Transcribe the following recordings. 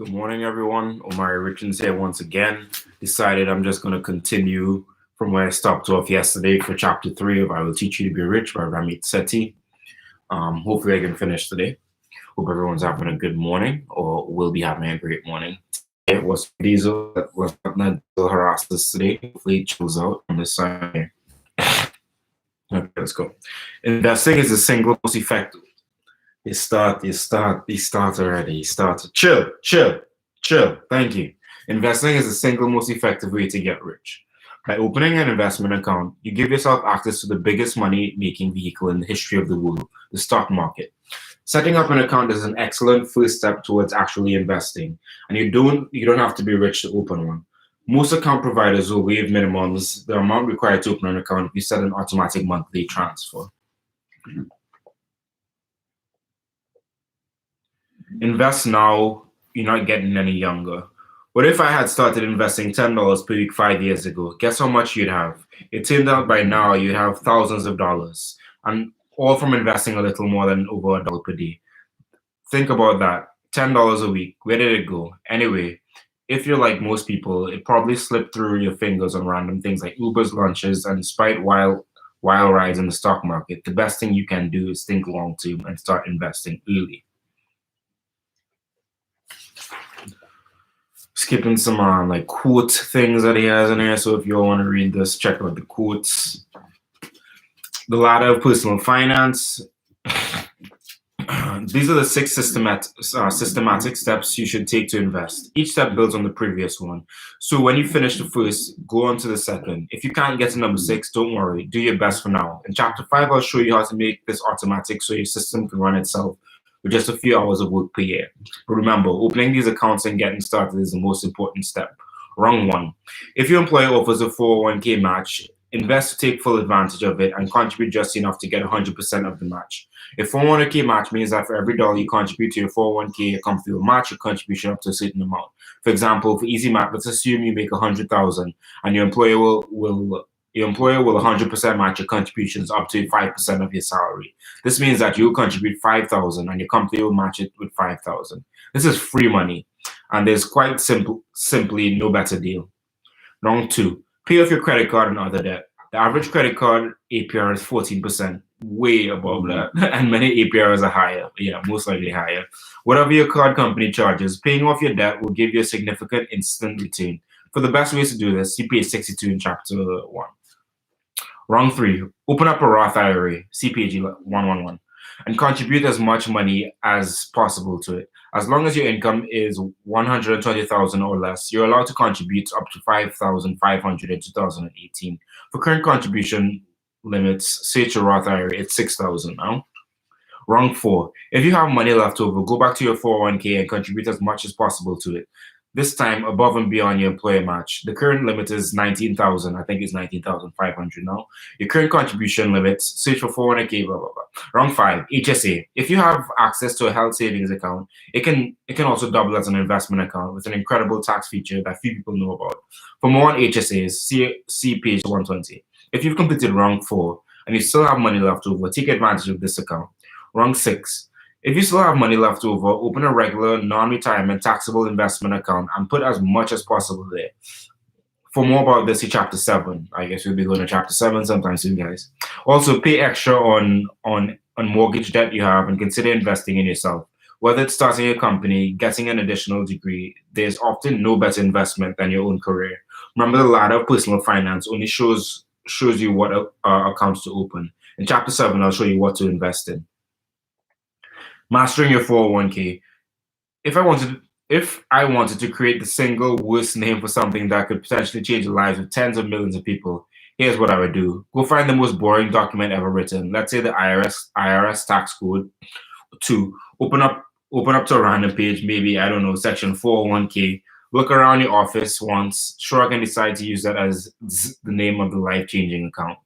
Good morning, everyone. Omari Richards here once again. Decided I'm just going to continue from where I stopped off yesterday for chapter 3 of I Will Teach You to Be Rich by Ramit Sethi. Hopefully I can finish today. Hope everyone's having a good morning or will be having a great morning. It was Diesel that was not harassed us today. Hopefully it chills out on this side. Okay, let's go. Investing is the single most effective. You start already. Chill. Thank you. Investing is the single most effective way to get rich. By opening an investment account, you give yourself access to the biggest money-making vehicle in the history of the world, the stock market. Setting up an account is an excellent first step towards actually investing, and you don't have to be rich to open one. Most account providers will waive minimums, the amount required to open an account if you set an automatic monthly transfer. Invest now, you're not getting any younger. What if I had started investing $10 per week 5 years ago? Guess how much you'd have? It turned out by now you'd have thousands of dollars, and all from investing a little more than over $1 per day. Think about that. $10 a week. Where did it go? Anyway, if you're like most people, it probably slipped through your fingers on random things like Uber's lunches, and despite wild rides in the stock market, the best thing you can do is think long term and start investing early. Skipping some like quote things that he has in here. So if you all want to read this, check out the quotes. The ladder of personal finance. These are the 6 systematic steps you should take to invest. Each step builds on the previous one. So when you finish the first, go on to the second. If you can't get to number 6, don't worry. Do your best for now. In chapter 5, I'll show you how to make this automatic so your system can run itself with just a few hours of work per year. But remember, opening these accounts and getting started is the most important step. Wrong one. If your employer offers a 401k match, invest to take full advantage of it and contribute just enough to get 100% of the match. A 401k match means that for every dollar you contribute to your 401k, a company will match your contribution up to a certain amount. For example, for easy math, let's assume you make $100,000 and your employer will 100% match your contributions up to 5% of your salary. This means that you'll contribute $5,000 and your company will match it with $5,000. This is free money, and there's quite simply no better deal. Wrong 2. Pay off your credit card and other debt. The average credit card APR is 14%, way above that, and many APRs are higher. Yeah, most likely higher. Whatever your card company charges, paying off your debt will give you a significant instant return. For the best ways to do this, see page 62 in chapter 1. Wrong 3. Open up a Roth IRA, see page 111, and contribute as much money as possible to it. As long as your income is $120,000 or less, you're allowed to contribute up to $5,500 in 2018. For current contribution limits, search your Roth IRA. It's $6,000 now. Wrong 4. If you have money left over, go back to your 401k and contribute as much as possible to it. This time above and beyond your employer match. The current limit is $19,000. I think it's $19,500 now. Your current contribution limits, search for 401k, blah, blah, blah. Wrong 5, HSA. If you have access to a health savings account, it can also double as an investment account with an incredible tax feature that few people know about. For more on HSAs, see page 120. If you've completed wrong 4 and you still have money left over, take advantage of this account. Wrong 6. If you still have money left over, open a regular, non-retirement, taxable investment account and put as much as possible there. For more about this, see chapter 7. I guess we'll be going to chapter 7 sometime soon, guys. Also, pay extra on mortgage debt you have and consider investing in yourself. Whether it's starting a company, getting an additional degree, there's often no better investment than your own career. Remember, the ladder of personal finance only shows you what accounts to open. In chapter 7, I'll show you what to invest in. Mastering your 401k. If I wanted to create the single worst name for something that could potentially change the lives of tens of millions of people, here's what I would do. Go find the most boring document ever written. Let's say the IRS tax code. 2, open up to a random page, maybe, I don't know, section 401k. Look around your office once, shrug and decide to use that as the name of the life-changing account.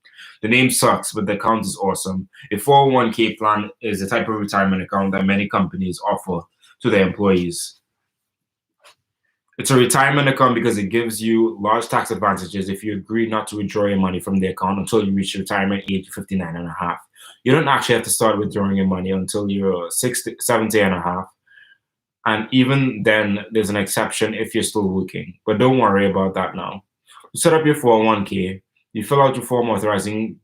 The name sucks, but the account is awesome. A 401k plan is a type of retirement account that many companies offer to their employees. It's a retirement account because it gives you large tax advantages if you agree not to withdraw your money from the account until you reach retirement age 59 and a half. You don't actually have to start withdrawing your money until you're 70 and a half. And even then, there's an exception if you're still working. But don't worry about that now. You set up your 401k, you fill out your form authorizing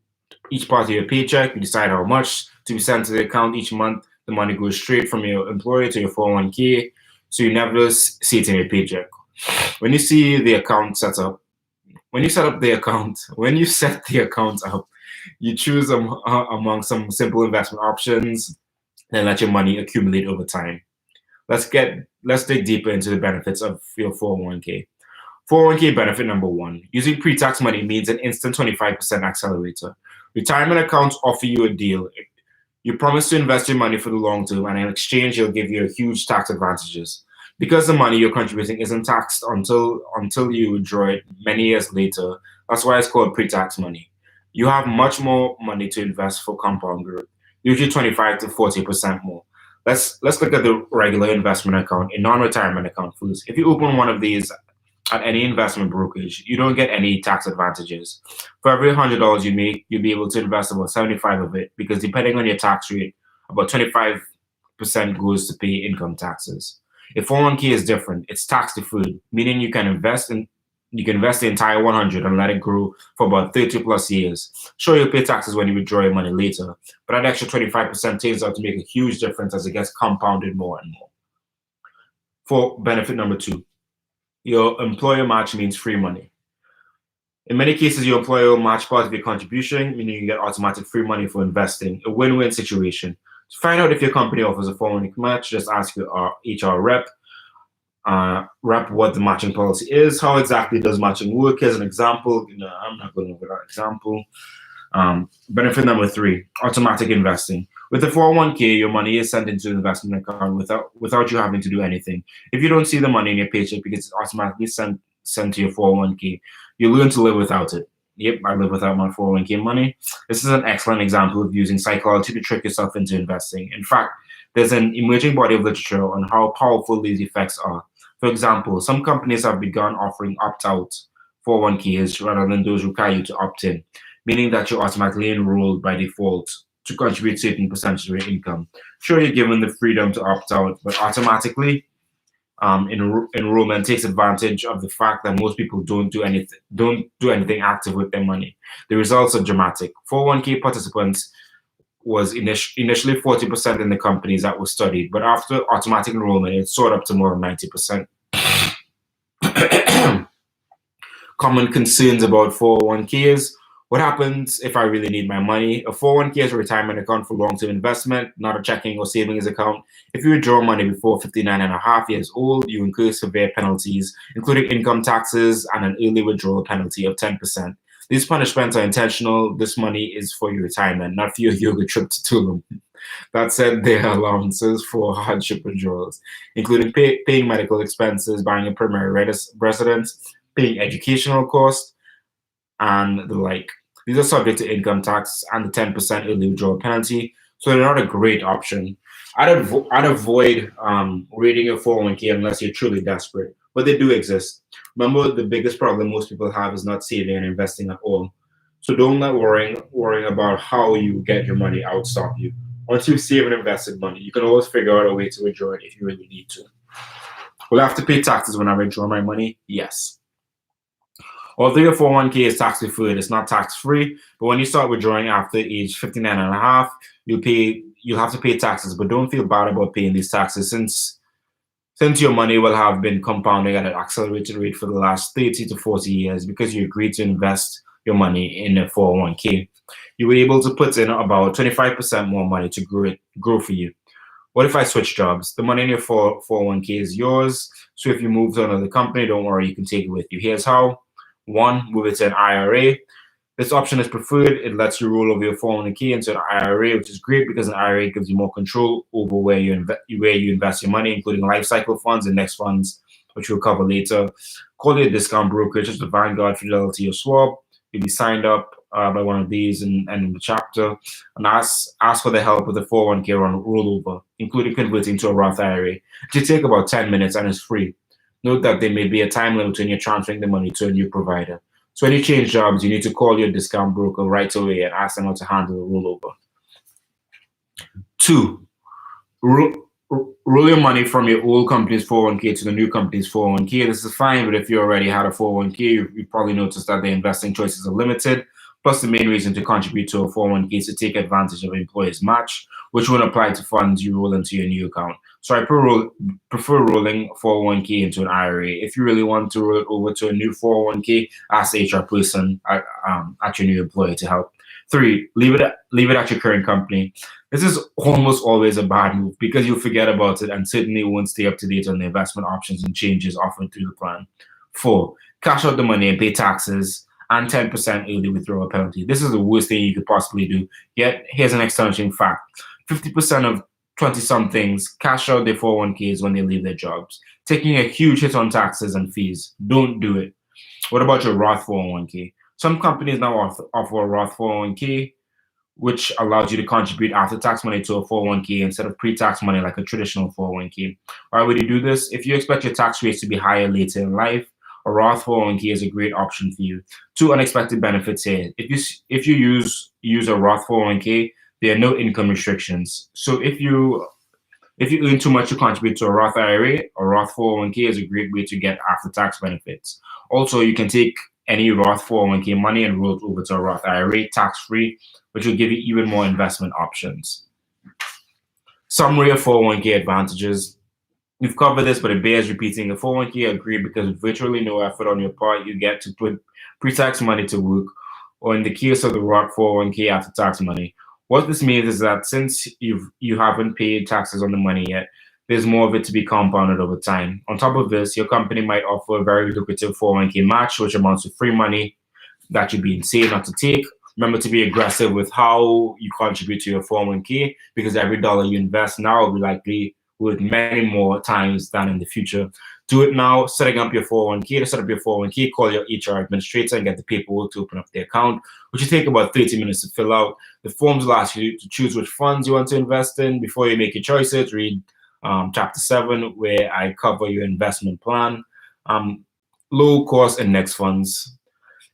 each part of your paycheck, you decide how much to be sent to the account each month. The money goes straight from your employer to your 401k, so you never see it in your paycheck. When you see the account set up, when you set the account up, you choose among some simple investment options and let your money accumulate over time. Let's dig deeper into the benefits of your 401k. 401k benefit number one, using pre-tax money means an instant 25% accelerator. Retirement accounts offer you a deal. You promise to invest your money for the long term, and in exchange, they'll give you huge tax advantages. Because the money you're contributing isn't taxed until you withdraw it many years later, that's why it's called pre-tax money. You have much more money to invest for compound growth, usually 25 to 40% more. Let's look at the regular investment account, a non-retirement account first. If you open one of these at any investment brokerage, you don't get any tax advantages. For every $100 you make, you'll be able to invest about 75 of it, because depending on your tax rate, about 25% goes to pay income taxes. If 401k is different, it's tax deferred, meaning you can invest the entire 100 and let it grow for about 30 plus years. Sure, you'll pay taxes when you withdraw your money later, but that extra 25% turns out to make a huge difference as it gets compounded more and more. For benefit number two, your employer match means free money. In many cases, your employer will match part of your contribution, meaning you get automatic free money for investing, a win-win situation. To find out if your company offers a 401k match, just ask your HR rep what the matching policy is. How exactly does matching work? As an example, I'm not going over that example. Benefit number three, automatic investing. With the 401k, your money is sent into an investment account without you having to do anything. If you don't see the money in your paycheck because it's automatically sent to your 401k, you learn to live without it. Yep, I live without my 401k money. This is an excellent example of using psychology to trick yourself into investing. In fact, there's an emerging body of literature on how powerful these effects are. For example, some companies have begun offering opt-out 401ks rather than those require you to opt in, meaning that you're automatically enrolled by default to contribute certain percentage of your income. Sure, you're given the freedom to opt out, but automatically enrollment takes advantage of the fact that most people don't do anything active with their money. The results are dramatic. 401k participants was initially 40% in the companies that were studied, but after automatic enrollment, it soared up to more than 90%. Common concerns about 401ks. What happens if I really need my money? A 401k is a retirement account for long-term investment, not a checking or savings account. If you withdraw money before 59 and a half years old, you incur severe penalties, including income taxes and an early withdrawal penalty of 10%. These punishments are intentional. This money is for your retirement, not for your yoga trip to Tulum. That said, there are allowances for hardship withdrawals, including paying medical expenses, buying a primary residence, paying educational costs, and the like. These are subject to income tax and the 10% early withdrawal penalty, so they're not a great option. I'd avoid raiding your 401k unless you're truly desperate, but they do exist. Remember, the biggest problem most people have is not saving and investing at all. So don't let worrying about how you get your money out stop you. Once you've saved and invested money, you can always figure out a way to withdraw it if you really need to. Will I have to pay taxes when I withdraw my money? Yes. Although your 401k is tax deferred, it's not tax free. But when you start withdrawing after age 59 and a half, you'll have to pay taxes. But don't feel bad about paying these taxes since your money will have been compounding at an accelerated rate for the last 30 to 40 years because you agreed to invest your money in a 401k. You were able to put in about 25% more money to grow for you. What if I switch jobs? The money in your 401k is yours. So if you move to another company, don't worry, you can take it with you. Here's how. One, move it to an IRA. This option is preferred. It lets you roll over your 401k into an IRA, which is great because an IRA gives you more control over where you invest your money, including life cycle funds, index funds, which we'll cover later. Call your discount brokerage, such as Vanguard, Fidelity, or Schwab. You'll be signed up by one of these and in the chapter, and ask for the help with the 401k rollover, including converting to a Roth IRA. It should take about 10 minutes and it's free. Note that there may be a time limit when you're transferring the money to a new provider. So when you change jobs, you need to call your discount broker right away and ask them how to handle the rollover. Two, roll your money from your old company's 401k to the new company's 401k. This is fine, but if you already had a 401k, you probably noticed that the investing choices are limited. Plus, the main reason to contribute to a 401k is to take advantage of employer's match, which won't apply to funds you roll into your new account. So I prefer rolling 401k into an IRA. If you really want to roll it over to a new 401k, ask the HR person at your new employer to help. 3, leave it at your current company. This is almost always a bad move because you'll forget about it and certainly won't stay up to date on the investment options and changes offered through the plan. 4, cash out the money and pay taxes and 10% early withdrawal penalty. This is the worst thing you could possibly do. Yet, here's an astonishing fact. 50% of 20-somethings cash out their 401ks when they leave their jobs, taking a huge hit on taxes and fees. Don't do it. What about your Roth 401k? Some companies now offer a Roth 401k, which allows you to contribute after-tax money to a 401k instead of pre-tax money like a traditional 401k. Why would you do this? If you expect your tax rates to be higher later in life, a Roth 401k is a great option for you. 2 unexpected benefits here. If you use a Roth 401k, there are no income restrictions. So if you earn too much to contribute to a Roth IRA, a Roth 401k is a great way to get after-tax benefits. Also, you can take any Roth 401k money and roll it over to a Roth IRA tax-free, which will give you even more investment options. Summary of 401k advantages. We've covered this, but it bears repeating. The 401k are great because with virtually no effort on your part, you get to put pre-tax money to work, or in the case of the Roth 401k, after-tax money. What this means is that since you haven't paid taxes on the money yet, there's more of it to be compounded over time. On top of this, your company might offer a very lucrative 401k match, which amounts to free money that you're being safe not to take. Remember to be aggressive with how you contribute to your 401k, because every dollar you invest now will be likely worth many more times than in the future. Do it now, setting up your 401k. To set up your 401k, call your HR administrator and get the paperwork to open up the account, which will take about 30 minutes to fill out. The forms will ask you to choose which funds you want to invest in. Before you make your choices, read Chapter 7, where I cover your investment plan. Low-cost index funds.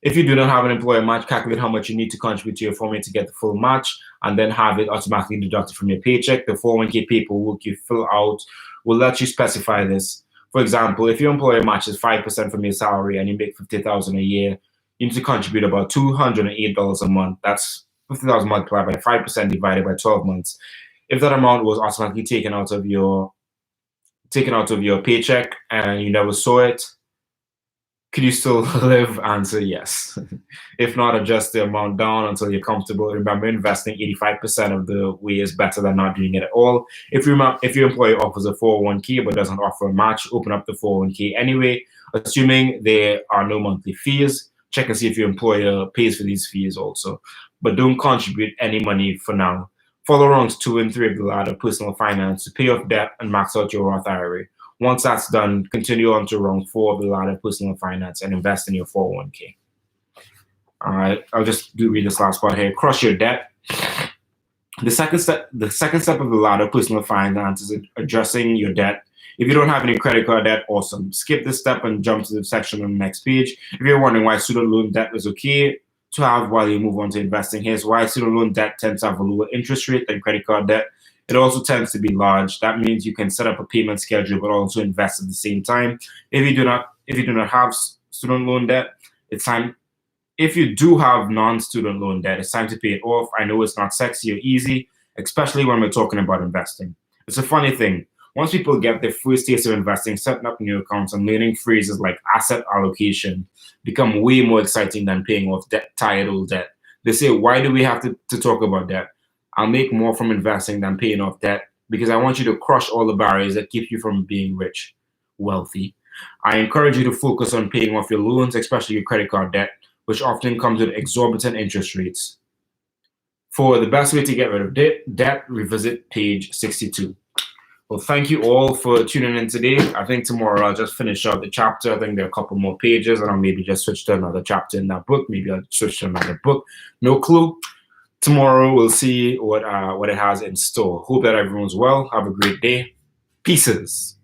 If you do not have an employer match, calculate how much you need to contribute to your 401k to get the full match, and then have it automatically deducted from your paycheck. The 401k paperwork you fill out will let you specify this. For example, if your employer matches 5% from your salary and you make $50,000 a year, you need to contribute about $208 a month. That's $50,000 multiplied by 5% divided by 12 months. If that amount was automatically taken out of your paycheck and you never saw it, could you still live? Answer yes. If not, adjust the amount down until you're comfortable. Remember, investing 85% of the way is better than not doing it at all. If your employer offers a 401k but doesn't offer a match, open up the 401k anyway, assuming there are no monthly fees. Check and see if your employer pays for these fees also. But don't contribute any money for now. Follow rounds 2 and 3 of the ladder, personal finance, to pay off debt and max out your Roth IRA. Once that's done, continue on to round 4 of the ladder, personal finance, and invest in your 401k. All right, I'll just read this last part here. Crush your debt. The second step of the ladder, personal finance, is addressing your debt. If you don't have any credit card debt, awesome. Skip this step and jump to the section on the next page. If you're wondering why student loan debt is okay to have while you move on to investing, here's why. Student loan debt tends to have a lower interest rate than credit card debt. It also tends to be large. That means you can set up a payment schedule, but also invest at the same time. If you do not have student loan debt, it's time. If you do have non-student loan debt, it's time to pay it off. I know it's not sexy or easy, especially when we're talking about investing. It's a funny thing. Once people get their first taste of investing, setting up new accounts and learning phrases like asset allocation become way more exciting than paying off tired old debt. They say, why do we have to talk about debt? I'll make more from investing than paying off debt because I want you to crush all the barriers that keep you from being rich, wealthy. I encourage you to focus on paying off your loans, especially your credit card debt, which often comes with exorbitant interest rates. For the best way to get rid of debt, revisit page 62. Well, thank you all for tuning in today. I think tomorrow I'll just finish out the chapter. I think there are a couple more pages, and I'll maybe just switch to another chapter in that book. Maybe I'll switch to another book. No clue. Tomorrow we'll see what it has in store. Hope that everyone's well. Have a great day. Pieces.